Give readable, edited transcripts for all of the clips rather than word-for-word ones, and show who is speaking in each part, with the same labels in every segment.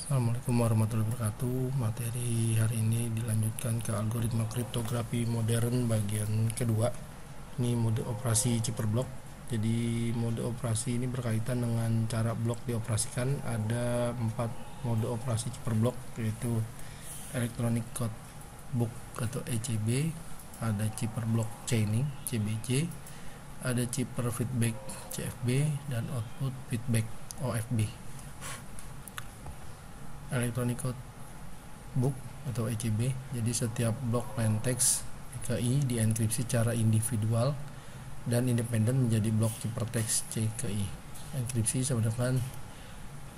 Speaker 1: Assalamualaikum warahmatullahi wabarakatuh. Materi hari ini dilanjutkan ke algoritma kriptografi modern bagian kedua. Ini mode operasi Cipperblock. Jadi mode operasi ini berkaitan dengan cara blok dioperasikan. Ada 4 mode operasi Cipperblock, yaitu Electronic Code Book atau ECB, ada Cipperblock Chaining CBC, ada Chipper Feedback CFB, dan Output Feedback OFB. Electronic Code Book atau ECB, jadi setiap blok plaintext PKI dienkripsi secara individual dan independen menjadi blok ciphertext CKI. Enkripsi sama dengan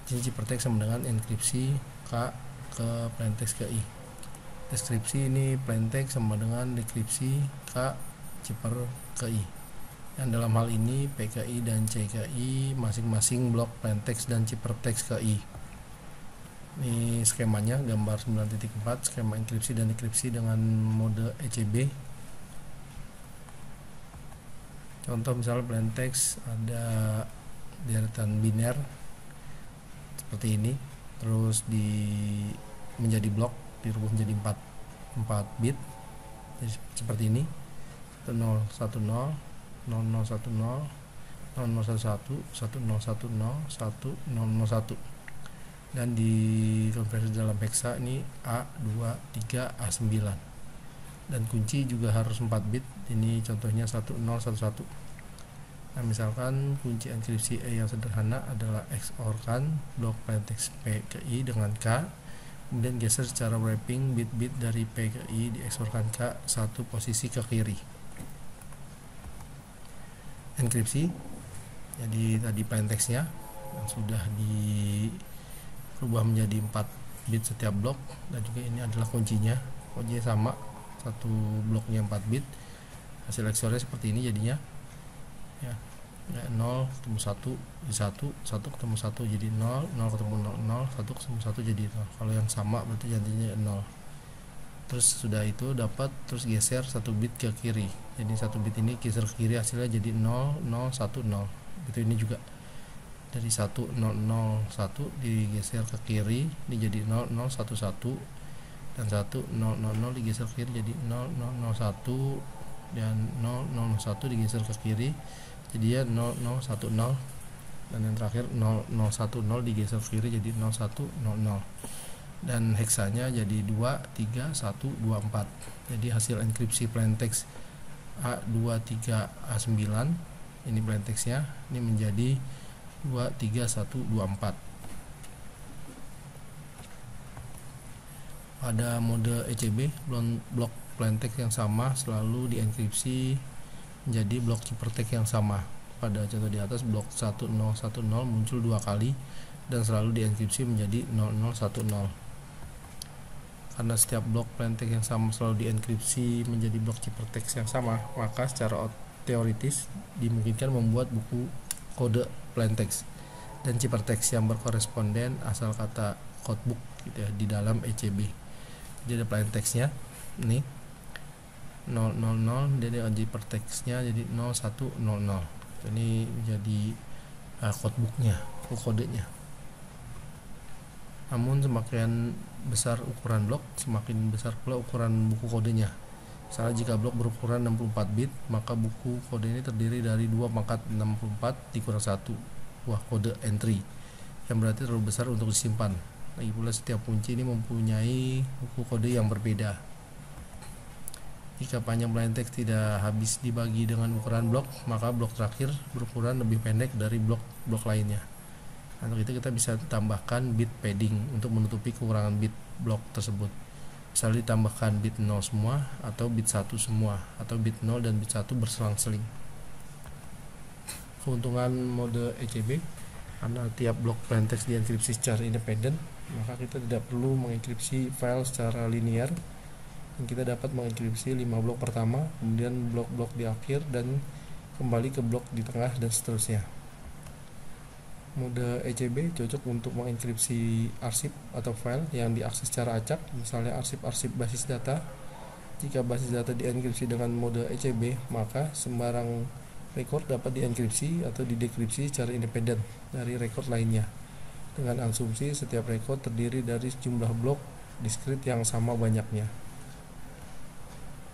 Speaker 1: ciphertext sama dengan enkripsi K ke plaintext KI. Deskripsi ini plaintext sama dengan dekripsi K cipher KI. Yang dalam hal ini PKI dan CKI masing-masing blok plaintext dan ciphertext KI. Ini skemanya, gambar 9.4, skema enkripsi dan dekripsi dengan mode ECB. Contoh misalnya plaintext ada deretan biner seperti ini, terus menjadi blok dirubah menjadi 4 bit, jadi seperti ini: 1010, 0010, 0011, 1010, 1001, dan dikonversi dalam hexa ini A23 A9, dan kunci juga harus 4 bit. Ini contohnya 1011. Nah, misalkan kunci enkripsi E yang sederhana adalah XOR-kan blok plaintext PKI dengan K, kemudian geser secara wrapping bit-bit dari PKI di XOR-kan K satu posisi ke kiri. Enkripsi, jadi tadi plaintextnya yang sudah dirubah menjadi 4 bit setiap blok, dan juga ini adalah kuncinya sama, satu bloknya 4 bit. Hasil XOR-nya seperti ini jadinya ya, 0 ketemu 1 jadi 1, 1 ketemu 1 jadi 0, 0 ketemu 0, 1 ketemu 1 jadi 0. Kalau yang sama berarti jadinya 0. Terus sudah itu dapat, terus geser 1 bit ke kiri, jadi 1 bit ini geser ke kiri, hasilnya jadi 0, 0, 1, 0. Itu ini juga dari 1001 digeser ke kiri, ini jadi 0011, dan 1000 digeser ke kiri jadi 0001, dan 001 digeser ke kiri jadi ya 0010, dan yang terakhir 0010 digeser ke kiri jadi 0100, dan heksanya jadi 23124. Jadi hasil enkripsi plaintext A23 A9 ini plaintextnya, ini menjadi 23124. Pada mode ECB, blok plaintext yang sama selalu dienkripsi menjadi blok ciphertext yang sama. Pada contoh di atas, blok 1010 muncul 2 kali dan selalu dienkripsi menjadi 0010. Karena setiap blok plaintext yang sama selalu dienkripsi menjadi blok ciphertext yang sama, maka secara teoritis dimungkinkan membuat buku kode plaintext dan ciphertext yang berkoresponden asal kata codebook gitu ya, di dalam ECB. Jadi ada plaintextnya ini 000, jadi ciphertextnya jadi 0100. Ini menjadi codebooknya, kodenya. Namun semakin besar ukuran blok, semakin besar pula ukuran buku kodenya. Misalnya jika blok berukuran 64 bit, maka buku kode ini terdiri dari 2 pangkat 64 dikurang 1 buah kode entry, yang berarti terlalu besar untuk disimpan. Lagi pula setiap kunci ini mempunyai buku kode yang berbeda. Jika panjang plaintext tidak habis dibagi dengan ukuran blok, maka blok terakhir berukuran lebih pendek dari blok-blok lainnya. Untuk itu kita bisa tambahkan bit padding untuk menutupi kekurangan bit blok tersebut. Misalnya ditambahkan bit 0 semua, atau bit 1 semua, atau bit 0 dan bit 1 berselang-seling. Keuntungan mode ECB, karena tiap blok plaintext dienkripsi secara independen, maka kita tidak perlu mengenkripsi file secara linear. Kita dapat mengenkripsi 5 blok pertama, kemudian blok-blok di akhir, dan kembali ke blok di tengah, dan seterusnya. Mode ECB cocok untuk mengenkripsi arsip atau file yang diakses secara acak, misalnya arsip-arsip basis data. Jika basis data dienkripsi dengan mode ECB, maka sembarang record dapat dienkripsi atau didekripsi secara independen dari record lainnya. dengan asumsi setiap record terdiri dari jumlah blok diskrit yang sama banyaknya.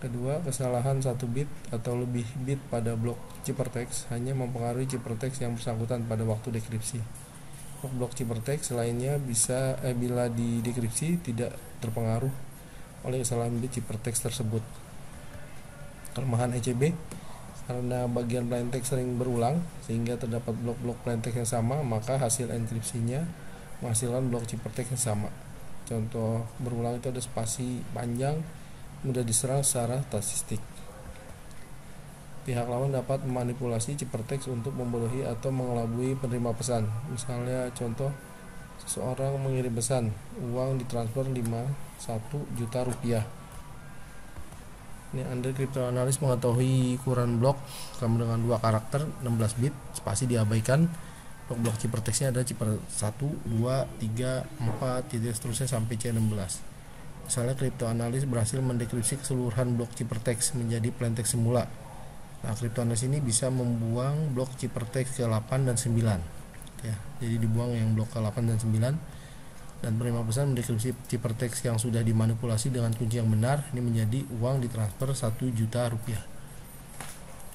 Speaker 1: Kedua, kesalahan 1 bit atau lebih bit pada blok ciphertext hanya mempengaruhi ciphertext yang bersangkutan pada waktu dekripsi. Blok ciphertext lainnya bila didekripsi tidak terpengaruh oleh kesalahan bit ciphertext tersebut. Kelemahan ECB, karena bagian plaintext sering berulang sehingga terdapat blok-blok plaintext yang sama, maka hasil enkripsinya menghasilkan blok ciphertext yang sama. Contoh berulang itu ada spasi panjang, mudah diserang secara statistik. Pihak lawan dapat memanipulasi ciphertext untuk membodohi atau mengelabui penerima pesan. Misalnya contoh, seseorang mengirim pesan, uang ditransfer 51 juta rupiah. Ini Anda kriptoanalis mengetahui ukuran blok sama dengan 2 karakter 16 bit, spasi diabaikan. Blok-blok ciphertextnya ada cipher 1, 2, 3, 4, seterusnya sampai C16. Misalnya kriptoanalis berhasil mendekripsi keseluruhan blok ciphertext menjadi plaintext semula. Nah, kriptoanalis ini bisa membuang blok ciphertext ke 8 dan 9. Ya, jadi dibuang yang blok ke 8 dan 9. Dan penerima pesan mendekripsi ciphertext yang sudah dimanipulasi dengan kunci yang benar, ini menjadi uang ditransfer 1 juta rupiah.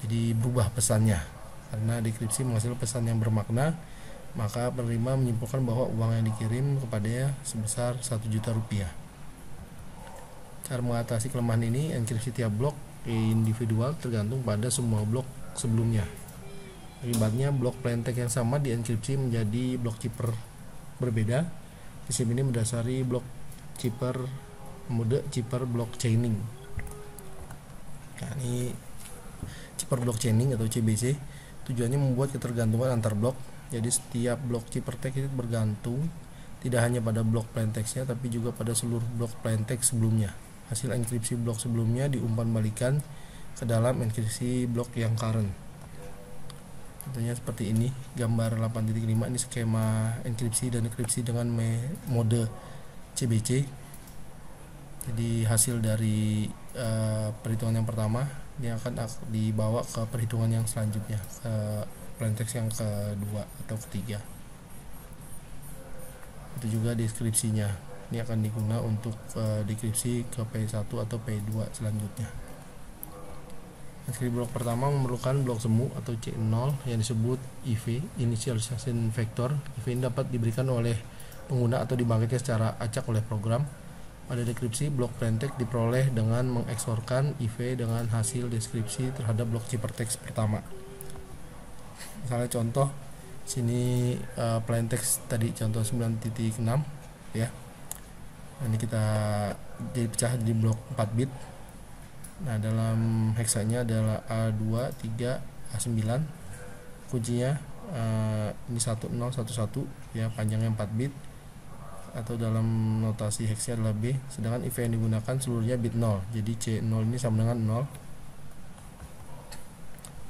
Speaker 1: Jadi berubah pesannya karena dekripsi menghasilkan pesan yang bermakna, maka penerima menyimpulkan bahwa uang yang dikirim kepadanya sebesar 1 juta rupiah. Cara mengatasi kelemahan ini, enkripsi tiap blok individual tergantung pada semua blok sebelumnya. Akibatnya blok plaintext yang sama dienkripsi menjadi blok cipher berbeda. Sistem ini mendasari blok mode cipher blockchaining. Nah, ini cipher blockchaining atau CBC tujuannya membuat ketergantungan antar blok. Jadi setiap blok ciphertext itu bergantung tidak hanya pada blok plaintextnya tapi juga pada seluruh blok plaintext sebelumnya. Hasil enkripsi blok sebelumnya diumpan balikan ke dalam enkripsi blok yang current. Contohnya seperti ini, gambar 8.5 ini skema enkripsi dan dekripsi dengan mode CBC. Jadi hasil dari perhitungan yang pertama ini akan dibawa ke perhitungan yang selanjutnya, ke plaintext yang kedua atau ketiga. Itu juga deskripsinya. Ini akan digunakan untuk dekripsi ke P1 atau P2 selanjutnya. Enkripsi blok pertama memerlukan blok semu atau C0 yang disebut IV, initialization vector. IV ini dapat diberikan oleh pengguna atau dibangkitkan secara acak oleh program. Pada dekripsi, blok plaintext diperoleh dengan mengeksorkan IV dengan hasil deskripsi terhadap blok ciphertext pertama. Misalnya contoh sini plaintext tadi contoh 9.6 ya. Ini kita jadi pecah di blok 4 bit. Nah, dalam heksanya adalah A2, 3, A9. Kuncinya ini 1011 ya, panjangnya 4 bit. Atau dalam notasi heksnya adalah B, sedangkan IV yang digunakan seluruhnya bit 0. Jadi C0 ini sama dengan 0.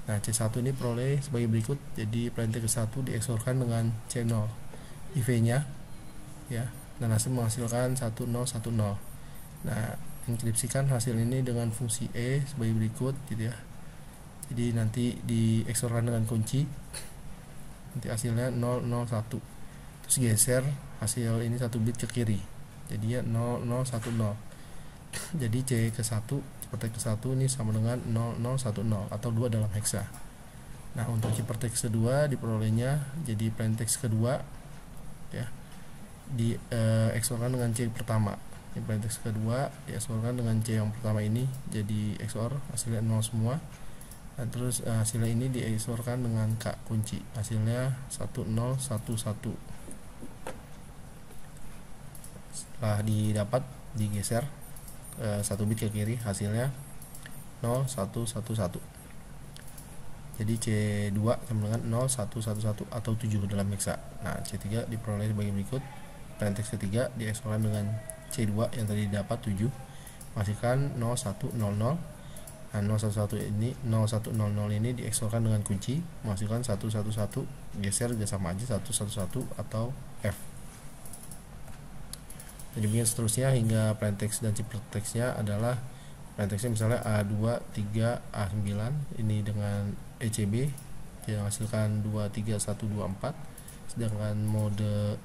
Speaker 1: Nah, C1 ini peroleh sebagai berikut. Jadi plaintext 1 dieksorkan dengan C0 IV-nya ya, dan hasil menghasilkan 1010. Nah, enkripsikan hasil ini dengan fungsi E sebagai berikut gitu ya. Jadi nanti dieksorkan dengan kunci, nanti hasilnya 001. Terus geser hasil ini 1 bit ke kiri, jadi ya 0010. Jadi C ke 1 ciphertext ke 1 ini sama dengan 0010 atau 2 dalam heksa. Nah, untuk ciphertext kedua diperolehnya jadi plaintext kedua ya, dieksorkan dengan C pertama. Ini plaintext kedua dieksorkan dengan C yang pertama ini, jadi XOR hasilnya 0 semua. Dan terus hasilnya ini dieksorkan dengan K kunci, hasilnya 1011. Setelah didapat digeser 1 bit ke kiri, hasilnya 0111. Jadi C2 sama dengan 0111 atau 7 dalam heksa. Nah, C3 diperoleh sebagai berikut. Plaintext ketiga dieksorkan dengan C2 yang tadi dapat 7, masihkan 0100. Nah, 011 ini 0100 ini dieksorkan dengan kunci, menghasilkan 111, geser juga sama aja 111 atau F. Dan demikian seterusnya hingga plaintext dan ciphertextnya adalah plaintextnya misalnya A2, 3, A9 ini dengan ECB yang menghasilkan 23124, sedangkan mode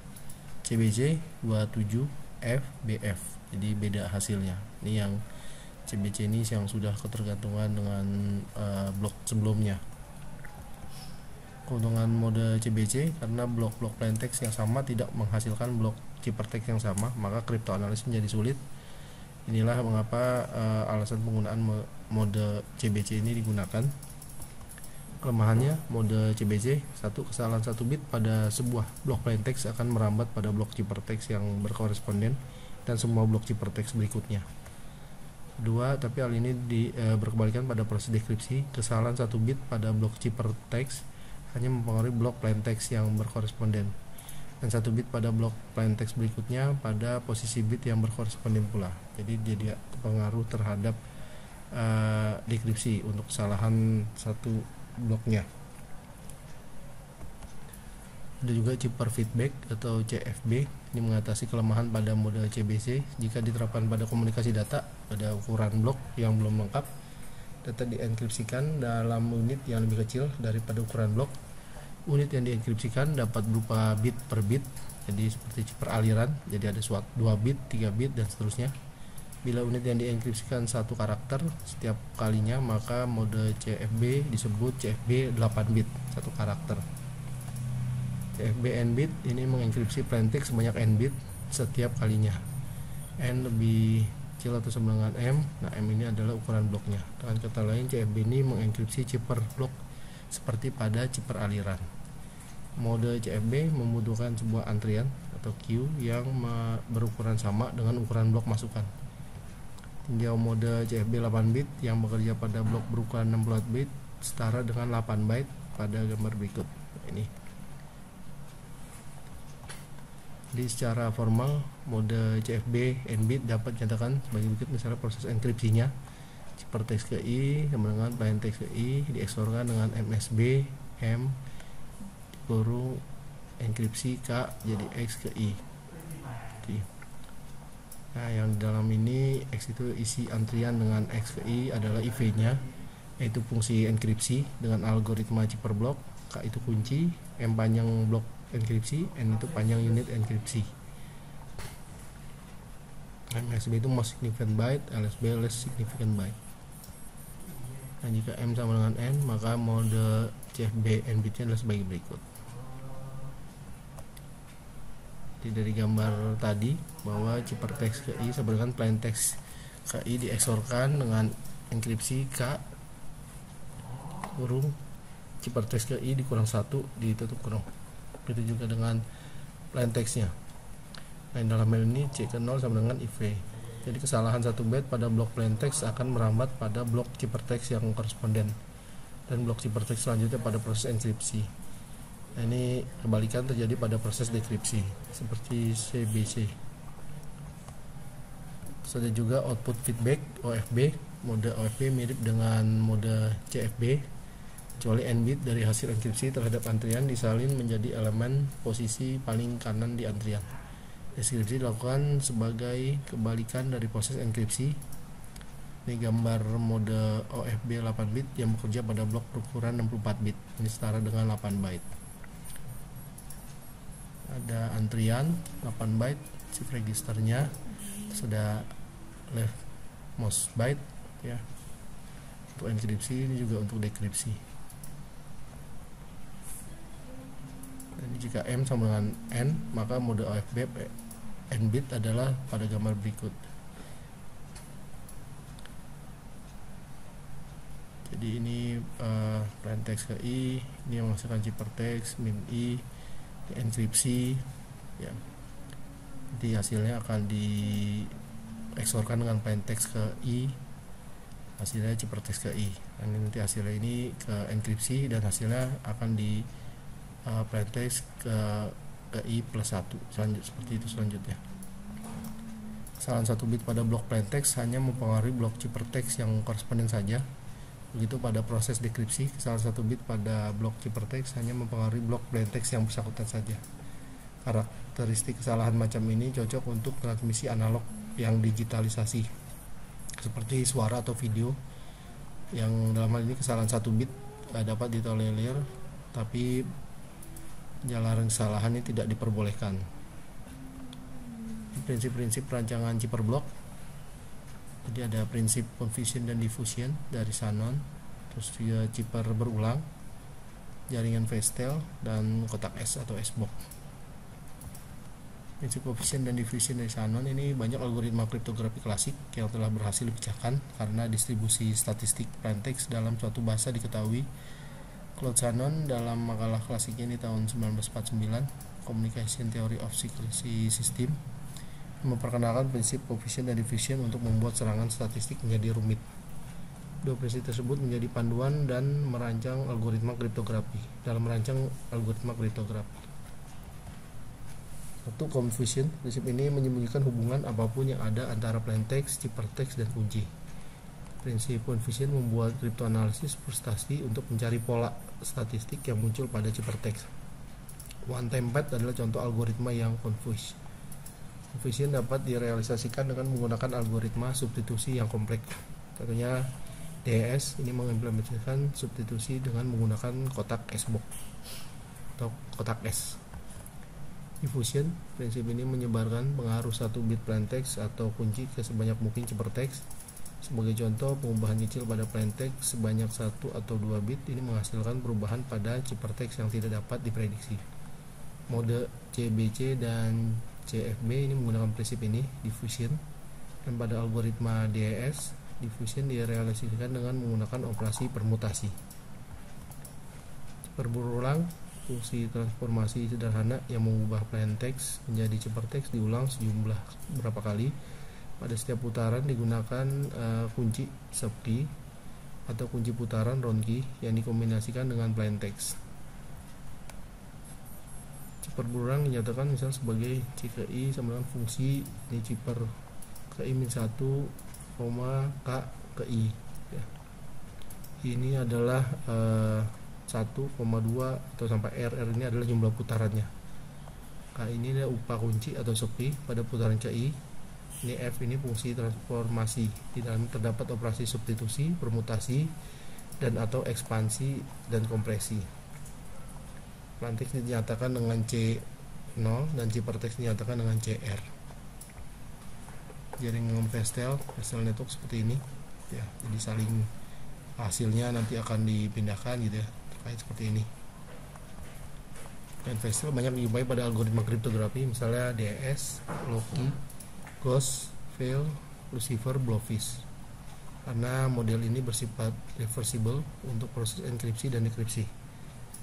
Speaker 1: CBC 27FBF, jadi beda hasilnya. Ini yang CBC ini yang sudah ketergantungan dengan blok sebelumnya. Keuntungan mode CBC, karena blok-blok plaintext yang sama tidak menghasilkan blok ciphertext yang sama, maka cryptanalysis menjadi sulit. Inilah mengapa alasan penggunaan mode CBC ini digunakan. Kelemahannya, mode CBC, kesalahan 1 bit pada sebuah blok plaintext akan merambat pada blok ciphertext yang berkoresponden dan semua blok ciphertext berikutnya. Kedua, tapi hal ini berkebalikan pada proses dekripsi. Kesalahan 1 bit pada blok ciphertext hanya mempengaruhi blok plaintext yang berkoresponden, dan 1 bit pada blok plaintext berikutnya pada posisi bit yang berkoresponden pula. Jadi dia pengaruh terhadap dekripsi untuk kesalahan 1 bloknya. Ada juga cipher feedback atau CFB. Ini mengatasi kelemahan pada mode CBC jika diterapkan pada komunikasi data pada ukuran blok yang belum lengkap. Data dienkripsikan dalam unit yang lebih kecil daripada ukuran blok. Unit yang dienkripsikan dapat berupa bit per bit, jadi seperti cipher aliran, jadi ada 2 bit, 3 bit, dan seterusnya. Bila unit yang dienkripsikan 1 karakter setiap kalinya, maka mode CFB disebut CFB 8 bit, 1 karakter. CFB n bit ini mengenkripsi plaintext sebanyak n bit setiap kalinya. N lebih kecil atau sama dengan M. Nah, M ini adalah ukuran bloknya. Dengan kata lain, CFB ini mengenkripsi cipher blok seperti pada cipher aliran. Mode CFB membutuhkan sebuah antrian atau queue yang berukuran sama dengan ukuran blok masukan. Tinjau mode CFB 8 bit yang bekerja pada blok berukuran 64 bit setara dengan 8 byte pada gambar berikut. Ini. Jadi secara formal mode CFB n bit dapat dinyatakan sebagai berikut. Misalnya proses enkripsinya, ciphertext ke I sama dengan plaintext ke I dieksorkan dengan MSB M kurung enkripsi K jadi X ke I. Nah, yang di dalam ini X itu isi antrian dengan X ke I adalah IV-nya, yaitu fungsi enkripsi dengan algoritma cipher block. K itu kunci, M panjang blok enkripsi, N itu panjang unit enkripsi. MSB itu most significant byte, LSB less significant byte. Nah, jika M sama dengan N, maka mode CFB n bitnya adalah sebagai berikut. Dari gambar tadi bahwa ciphertext ke I sama dengan plaintext ke I dieksorkan dengan enkripsi K kurung ciphertext ke I dikurang 1 ditutup kurung. Begitu juga dengan plaintextnya. Nah, dalam hal ini C ke 0 sama dengan IV. Jadi kesalahan 1 byte pada blok plaintext akan merambat pada blok ciphertext yang koresponden dan blok ciphertext selanjutnya pada proses enkripsi. Nah, ini kebalikan terjadi pada proses dekripsi seperti CBC. Terus ada juga output feedback OFB. Mode OFB mirip dengan mode CFB, kecuali n bit dari hasil enkripsi terhadap antrian disalin menjadi elemen posisi paling kanan di antrian. Deskripsi dilakukan sebagai kebalikan dari proses enkripsi. Ini gambar mode OFB 8 bit yang bekerja pada blok berukuran 64 bit. Ini setara dengan 8 byte. Ada antrian 8 byte shift registernya, terus ada leftmost byte ya untuk enkripsi, ini juga untuk dekripsi. Dan jika M sama dengan N, maka mode OFB n bit adalah pada gambar berikut. Jadi ini plaintext ke I, ini yang menghasilkan ciphertext min I enkripsi ya. Jadi hasilnya akan dieksorkan dengan plaintext ke I, hasilnya ciphertext ke I. Dan nanti hasilnya ini ke enkripsi dan hasilnya akan di plaintext ke I plus 1 seperti itu selanjutnya. Kesalahan 1 bit pada blok plaintext hanya mempengaruhi blok ciphertext yang koresponden saja. Begitu pada proses dekripsi, kesalahan 1 bit pada blok ciphertext hanya mempengaruhi blok plaintext yang bersangkutan saja. Karakteristik kesalahan macam ini cocok untuk transmisi analog yang digitalisasi seperti suara atau video, yang dalam hal ini kesalahan 1 bit dapat ditolerir tapi jalanan kesalahan ini tidak diperbolehkan. prinsip-prinsip perancangan chipper block. Jadi ada prinsip confusion dan diffusion dari Shannon, terus juga chipper berulang, jaringan Vestel, dan kotak S atau S-box. Prinsip confusion dan diffusion dari Shannon ini banyak algoritma kriptografi klasik yang telah berhasil dipecahkan karena distribusi statistik plaintext dalam suatu bahasa diketahui. Claude Shannon dalam makalah klasiknya di tahun 1949, Communication Theory of Secrecy System, memperkenalkan prinsip confusion dan diffusion untuk membuat serangan statistik menjadi rumit. Dua prinsip tersebut menjadi panduan dan merancang algoritma kriptografi. Dalam merancang algoritma kriptografi, satu, confusion. Prinsip ini menyembunyikan hubungan apapun yang ada antara plaintext, ciphertext, dan kunci. Prinsip confusion membuat kriptoanalisis frustasi untuk mencari pola statistik yang muncul pada ciphertext. One-time pad adalah contoh algoritma yang confuse. Confusion dapat direalisasikan dengan menggunakan algoritma substitusi yang kompleks. Contohnya DES ini mengimplementasikan substitusi dengan menggunakan kotak S-box atau kotak S. Diffusion, prinsip ini menyebarkan pengaruh satu bit plaintext atau kunci ke sebanyak mungkin ciphertext. Sebagai contoh, pengubahan kecil pada plaintext sebanyak 1 atau 2 bit ini menghasilkan perubahan pada ciphertext yang tidak dapat diprediksi. Mode CBC dan CFB ini menggunakan prinsip ini, diffusion, dan pada algoritma DES, diffusion direalisasikan dengan menggunakan operasi permutasi. Chipper berulang, fungsi transformasi sederhana yang mengubah plaintext menjadi ciphertext diulang sejumlah berapa kali. Pada setiap putaran digunakan kunci subkey atau kunci putaran round key yang dikombinasikan dengan plaintext. Chipper berulang dinyatakan misal sebagai CKI sama dengan fungsi ini chipper KI min 1, K ke I ya. Ini adalah 1,2 atau sampai R ini adalah jumlah putarannya. K ini adalah upah kunci atau subkey pada putaran CI. Ini F ini fungsi transformasi. Di dalam terdapat operasi substitusi, permutasi, dan atau ekspansi dan kompresi. Plaintext dinyatakan dengan C0 dan ciphertext dinyatakan dengan CR. Jaringan Vestel network seperti ini ya. Jadi saling hasilnya nanti akan dipindahkan gitu ya, terkait seperti ini. Dan Vestel banyak dijumpai pada algoritma kriptografi, misalnya DES, Loki, Ghost, Veil, Lucifer, Blowfish. Karena model ini bersifat reversible untuk proses enkripsi dan dekripsi.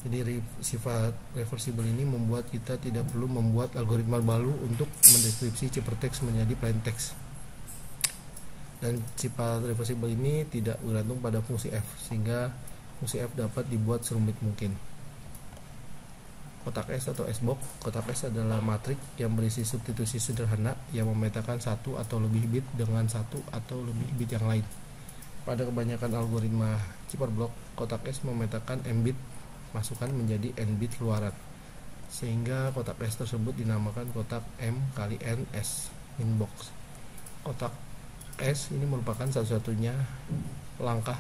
Speaker 1: Jadi sifat reversible ini membuat kita tidak perlu membuat algoritma baru untuk mendekripsi ciphertext menjadi plaintext. Dan sifat reversible ini tidak bergantung pada fungsi F, sehingga fungsi F dapat dibuat serumit mungkin. Kotak S atau S-box. Kotak S adalah matriks yang berisi substitusi sederhana yang memetakan satu atau lebih bit dengan satu atau lebih bit yang lain. Pada kebanyakan algoritma chipper block, kotak S memetakan M bit masukan menjadi N bit keluaran, sehingga kotak S tersebut dinamakan kotak M kali N S min box. Kotak S ini merupakan satu-satunya langkah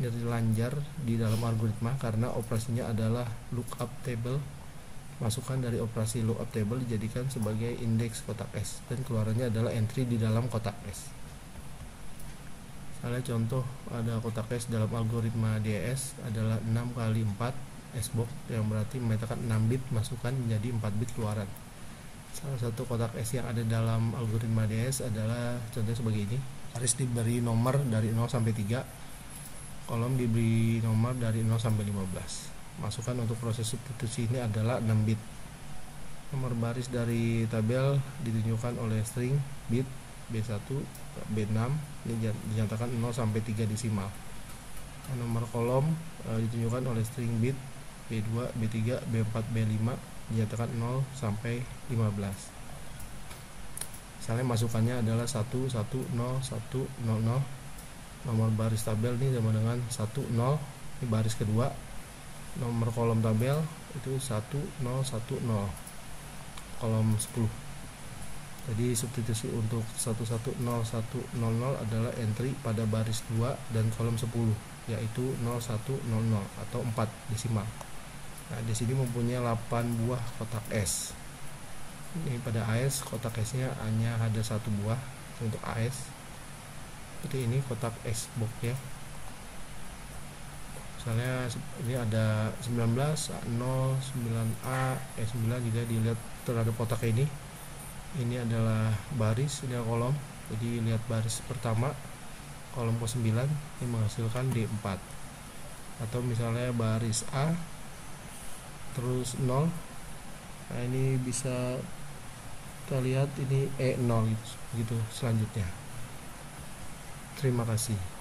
Speaker 1: terlanjar di dalam algoritma karena operasinya adalah lookup table. Masukan dari operasi lookup table dijadikan sebagai indeks kotak S dan keluarannya adalah entry di dalam kotak S. Misalnya contoh, ada kotak S dalam algoritma DES adalah 6 kali 4 S-box yang berarti memetakan 6 bit masukan menjadi 4 bit keluaran. Salah satu kotak S yang ada dalam algoritma DES adalah contohnya sebagai ini. Baris diberi nomor dari 0 sampai 3. Kolom diberi nomor dari 0 sampai 15. Masukan untuk proses substitusi ini adalah 6 bit. Nomor baris dari tabel ditunjukkan oleh string bit B1, B6 ini dinyatakan 0 sampai 3 desimal. Nomor kolom ditunjukkan oleh string bit B2, B3, B4, B5 dinyatakan 0 sampai 15. Misalnya masukannya adalah 1, 1, 0, 1, 0, 0. Nomor baris tabel ini sama dengan 1, 0. Ini baris kedua. Nomor kolom tabel itu 1, 0, 1, 0. Kolom 10. Jadi substitusi untuk 1, 1, 0, 1, 0, 0 adalah entry pada baris 2 dan kolom 10, yaitu 0, 1, 0, 0 atau 4 desimal. Nah, di sini mempunyai 8 buah kotak S. Ini pada AS, kotak S-nya hanya ada satu buah untuk AS. Seperti ini kotak Xbox ya. Misalnya ini ada 19, A0, 9A, E9, juga dilihat terhadap kotak ini. Ini adalah baris, ini adalah kolom. Jadi lihat baris pertama, kolom ke-9 ini menghasilkan D4. Atau misalnya baris A terus 0. Nah, ini bisa kita lihat ini E0 gitu selanjutnya. Terima kasih.